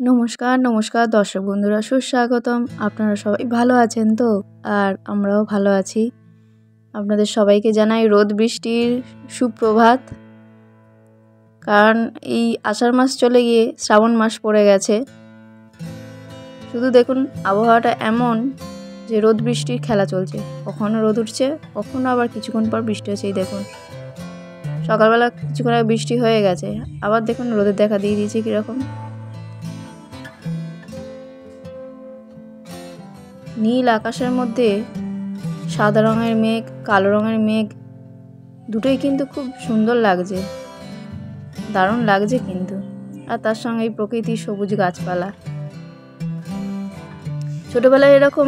নমস্কার নমস্কার দর্শক বন্ধুরা, সুস্বাগতম। আপনারা সবাই ভালো আছেন তো? আর আমরাও ভালো আছি। আপনাদের সবাইকে জানাই রোদ বৃষ্টির সুপ্রভাত। কারণ এই আষাঢ় মাস চলে গিয়ে শ্রাবণ মাস পড়ে গেছে। শুধু দেখুন আবহাওয়াটা এমন যে রোদ বৃষ্টির খেলা চলছে, কখনো রোদ উঠছে, কখনো আবার কিছুক্ষণ পর বৃষ্টি হচ্ছে। এই দেখুন সকালবেলা কিছুক্ষণ আগে বৃষ্টি হয়ে গেছে, আবার দেখুন রোদের দেখা দিয়ে দিয়েছে কীরকম। নীল আকাশের মধ্যে সাদা রঙের মেঘ, কালো রঙের মেঘ, দুটোই কিন্তু খুব সুন্দর লাগছে, দারুণ লাগছে কিন্তু। আর তার সঙ্গে এই প্রকৃতির সবুজ গাছপালা। ছোটোবেলায় এরকম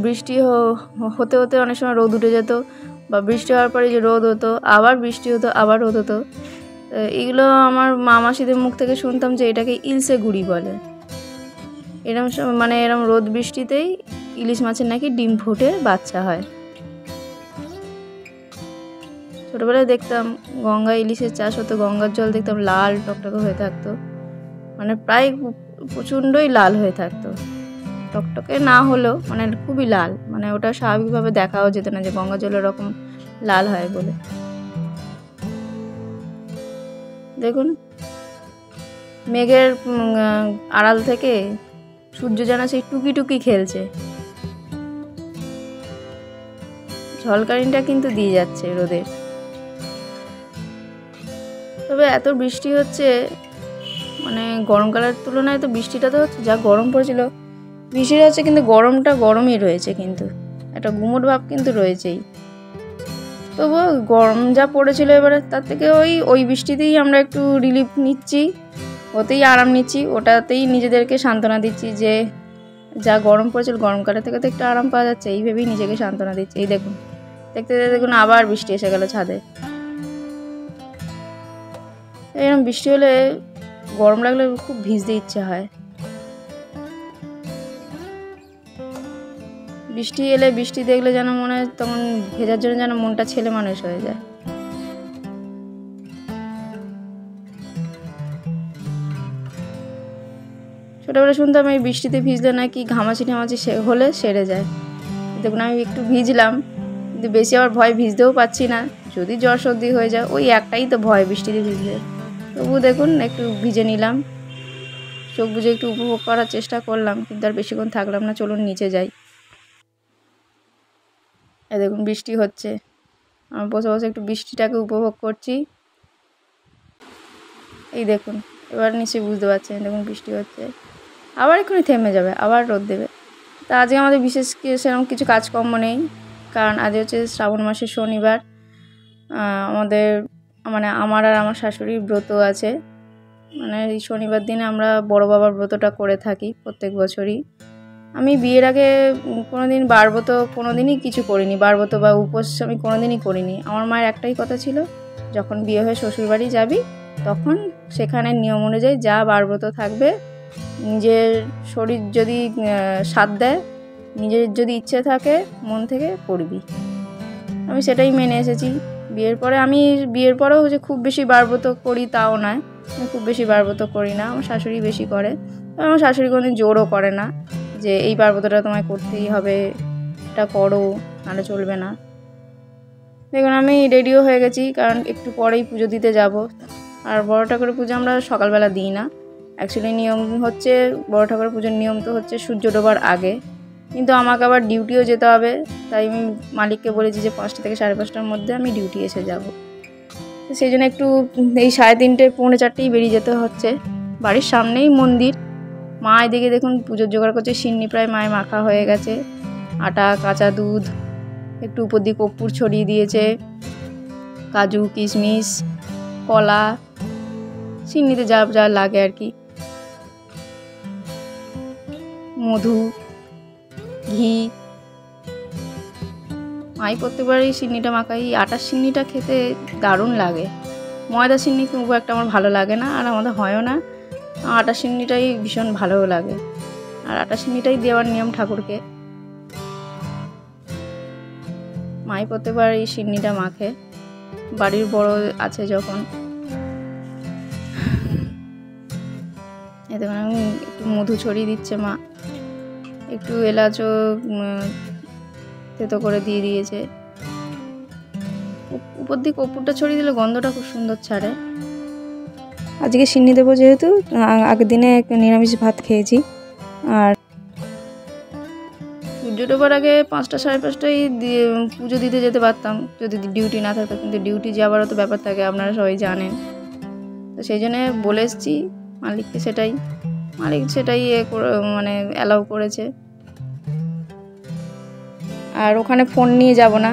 বৃষ্টি হতে হতে অনেক সময় রোদ উঠে যেত, বা বৃষ্টি হওয়ার পরে যে রোদ হতো, আবার বৃষ্টি হতো, আবার রোদ হতো। এগুলো আমার মাসিদের মুখ থেকে শুনতাম যে এটাকে ইলশে গুড়ি বলে। এরম মানে এরম রোদ বৃষ্টিতেই ইলিশ মাছের নাকি ডিম ফুটে বাচ্চা হয়। ছোটোবেলায় দেখতাম গঙ্গায় ইলিশের চাষ হতো, গঙ্গার জল দেখতাম লাল টকটকে হয়ে থাকতো, মানে প্রায় প্রচণ্ডই লাল হয়ে থাকতো। টকটকে না হলেও মানে খুবই লাল, মানে ওটা স্বাভাবিকভাবে দেখাও যেত না যে গঙ্গা জল এরকম লাল হয় বলে। দেখুন মেঘের আড়াল থেকে সূর্য যেন সেই টুকি টুকি খেলছে, ঝলকানিটা কিন্তু দিয়ে যাচ্ছে রোদের। তবে এত বৃষ্টি হচ্ছে, মানে গরমকালের তুলনায় তো বৃষ্টিটা তো যা গরম পড়েছিল, বৃষ্টিটা হচ্ছে কিন্তু গরমটা গরমই রয়েছে, কিন্তু একটা গুমোট ভাব কিন্তু রয়েছেই। তবুও গরম যা পড়েছিল এবারে, তার থেকে ওই বৃষ্টিতেই আমরা একটু রিলিফ নিচ্ছি, ওতেই আরাম নিচ্ছি, ওটাতেই নিজেদেরকে সান্ত্বনা দিচ্ছি যে যা গরম পড়েছিল গরমকালের থেকে তো একটু আরাম পাওয়া যাচ্ছে, এই ভেবেই নিজেকে সান্ত্বনা দিচ্ছি। এই দেখুন দেখতে দেখুন আবার বৃষ্টি এসে গেল ছাদে। এরকম বৃষ্টি হলে গরম লাগলে খুব ভিজতে ইচ্ছে হয়। বৃষ্টি এলে বৃষ্টি দেখলে যেন মনে হয় তখন ভেজার জন্য যেন মনটা ছেলে মানুষ হয়ে যায়। ছোটোবেলায় শুনতাম এই বৃষ্টিতে ভিজলে নাকি ঘামাচি ঠামাচি হলে সেরে যায়। দেখুন আমি একটু ভিজলাম, কিন্তু বেশি আবার ভয় ভিজতেও পাচ্ছি না, যদি জ্বর সর্দি হয়ে যায়, ওই একটাই তো ভয় বৃষ্টিতে ভিজলে। তবু দেখুন একটু ভিজে নিলাম, চোখ বুজে একটু উপভোগ করার চেষ্টা করলাম, কিন্তু আর বেশিক্ষণ থাকলাম না, চলুন নিচে যাই। এই দেখুন বৃষ্টি হচ্ছে, আমি বসে বসে একটু বৃষ্টিটাকে উপভোগ করছি। এই দেখুন এবার নিশ্চয়ই বুঝতে পারছেন, দেখুন বৃষ্টি হচ্ছে, আবার এক্ষুনি থেমে যাবে, আবার রোদ দেবে। তা আজকে আমাদের বিশেষ সেরকম কিছু কাজকর্ম নেই, কারণ আজ হচ্ছে শ্রাবণ মাসের শনিবার। আমাদের মানে আমার আর আমার শাশুড়ির ব্রত আছে, মানে এই শনিবার দিনে আমরা বড় বাবার ব্রতটা করে থাকি প্রত্যেক বছরই। আমি বিয়ের আগে কোনোদিন বারব্রত কোনোদিনই কিছু করিনি, বারব্রত বা উপোস আমি কোনোদিনই করিনি। আমার মায়ের একটাই কথা ছিল, যখন বিয়ে হয়ে শ্বশুরবাড়ি যাবি তখন সেখানে নিয়ম অনুযায়ী যা বারব্রত থাকবে, নিজের শরীর যদি সাথ দেয়, নিজের যদি ইচ্ছে থাকে মন থেকে করবি। আমি সেটাই মেনে এসেছি। বিয়ের পরেও যে খুব বেশি বারব্রত করি তাও নয়, আমি খুব বেশি বারব্রত করি না, আমার শাশুড়ি বেশি করে। আমার শাশুড়ি কোনোদিন জোরও করে না যে এই বারব্রতটা তোমায় করতেই হবে, এটা করো, নাহলে চলবে না। দেখুন আমি রেডিও হয়ে গেছি, কারণ একটু পরেই পুজো দিতে যাব। আর বড় ঠাকুরের পুজো আমরা সকালবেলা দিই না, অ্যাকচুয়ালি নিয়ম হচ্ছে বড় ঠাকুরের পুজোর নিয়ম তো হচ্ছে সূর্য ডোবার আগে, কিন্তু আমাকে আবার ডিউটিও যেতে হবে, তাই আমি মালিককে বলেছি যে 5টা থেকে 5:30টার মধ্যে আমি ডিউটি এসে যাব। তো সেই জন্য একটু এই 3:30 পৌনে 4টেই বেরিয়ে যেতে হচ্ছে। বাড়ির সামনেই মন্দির। মা এদিকে দেখুন পুজোর জোগাড় করছে, সিন্নি প্রায় মায়ের মাখা হয়ে গেছে, আটা, কাঁচা দুধ, একটু উপর দিয়ে কর্পূর ছড়িয়ে দিয়েছে, কাজু কিশমিশ, কলা, সিন্নিতে যা যা লাগে আর কি, মধু, ঘি। মাই প্রত্যেকবারই সিন্নিটা মাখাই, আটার সিন্নিটা খেতে দারুণ লাগে, ময়দা সিন্নি খুব একটা আমার ভালো লাগে না, আর আমাদের হয়ও না। আটার সিন্নিটাই ভীষণ ভালো লাগে, আর আটার সিন্নিটাই দেওয়ার নিয়ম ঠাকুরকে। মাই প্রত্যেকবার এই সিন্নিটা মাখে, বাড়ির বড় আছে যখন। এতে আমি একটু মধু ছড়িয়ে দিচ্ছে মা, একটু এলাচও থেতো করে দিয়ে দিয়েছে। উপর দিকে কর্পূরটা ছড়িয়ে দিলে গন্ধটা খুব সুন্দর ছাড়ে। আজকে সিন্নি দেবো যেহেতু, আগের দিনে নিরামিষ ভাত খেয়েছি। আর সূর্য ডোবার আগে 5টা সাড়ে 5টায় পুজো দিতে যেতে পারতাম যদি ডিউটি না থাকতো, কিন্তু ডিউটি যাওয়ারও তো ব্যাপার থাকে, আপনারা সবাই জানেন। তো সেই জন্যে বলে এসেছি মালিককে, মালিক সেটাই মানে অ্যালাউ করেছে। আর ওখানে ফোন নিয়ে যাব না।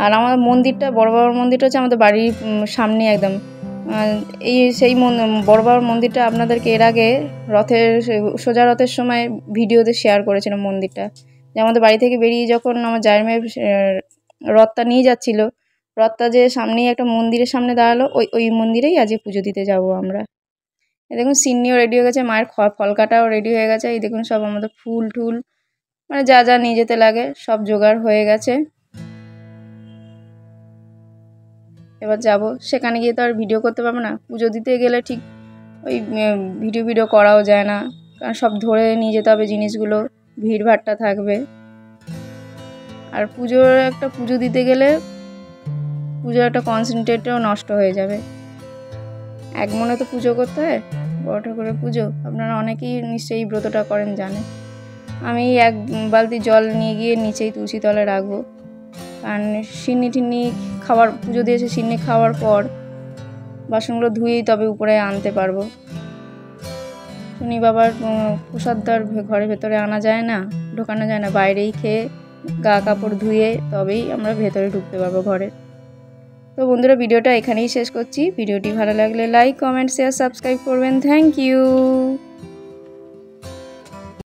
আর আমার মন্দিরটা, বড় বাবার মন্দিরটা হচ্ছে আমাদের বাড়ির সামনে একদম। সেই বড় বাবার মন্দিরটা আপনাদেরকে এর আগে সোজা রথের সময় ভিডিওতে শেয়ার করেছিলাম মন্দিরটা। যে আমাদের বাড়ি থেকে বেরিয়ে যখন আমার জায়ের মেয়ে রথটা নিয়ে যাচ্ছিল, রথটা যে সামনেই একটা মন্দিরের সামনে দাঁড়ালো, ওই মন্দিরেই আজকে পুজো দিতে যাব আমরা। এই দেখুন সিন্নিও রেডি হয়ে গেছে, মায়ের ফল কাটাও রেডি হয়ে গেছে। এই দেখুন সব আমাদের ফুল টুল মানে যা যা নিয়ে যেতে লাগে সব জোগাড় হয়ে গেছে। এবার যাব, সেখানে গিয়ে তো আর ভিডিও করতে পারবো না। পুজো দিতে গেলে ঠিক ওই ভিডিও করাও যায় না, কারণ সব ধরে নিয়ে যেতে হবে জিনিসগুলো, ভিড়ভাড়টা থাকবে। আর পুজো দিতে গেলে পুজোর একটা কনসেন্ট্রেটও নষ্ট হয়ে যাবে। এক মনে তো পুজো করতে হয়, বড় ঠাকুরের পুজো। আপনারা অনেকেই নিশ্চয়ই ব্রতটা করেন, জানেন। আমি এক বালতি জল নিয়ে গিয়ে নিচেই তুলসী তলায় রাখবো, কারণ সিন্নি পুজো দিয়েছে, সিন্নি খাওয়ার পর বাসনগুলো ধুয়েই তবে উপরে আনতে পারবো। শনি বাবার প্রসাদ ঘরের ভেতরে আনা যায় না, ঢোকানো যায় না, বাইরেই খেয়ে গা কাপড় ধুয়ে তবেই আমরা ভেতরে ঢুকতে পারবো ঘরে। তো বন্ধুরা, ভিডিওটা এখানেই শেষ করছি। ভিডিওটি ভালো লাগলে লাইক, কমেন্ট, শেয়ার, সাবস্ক্রাইব করবেন। Thank you.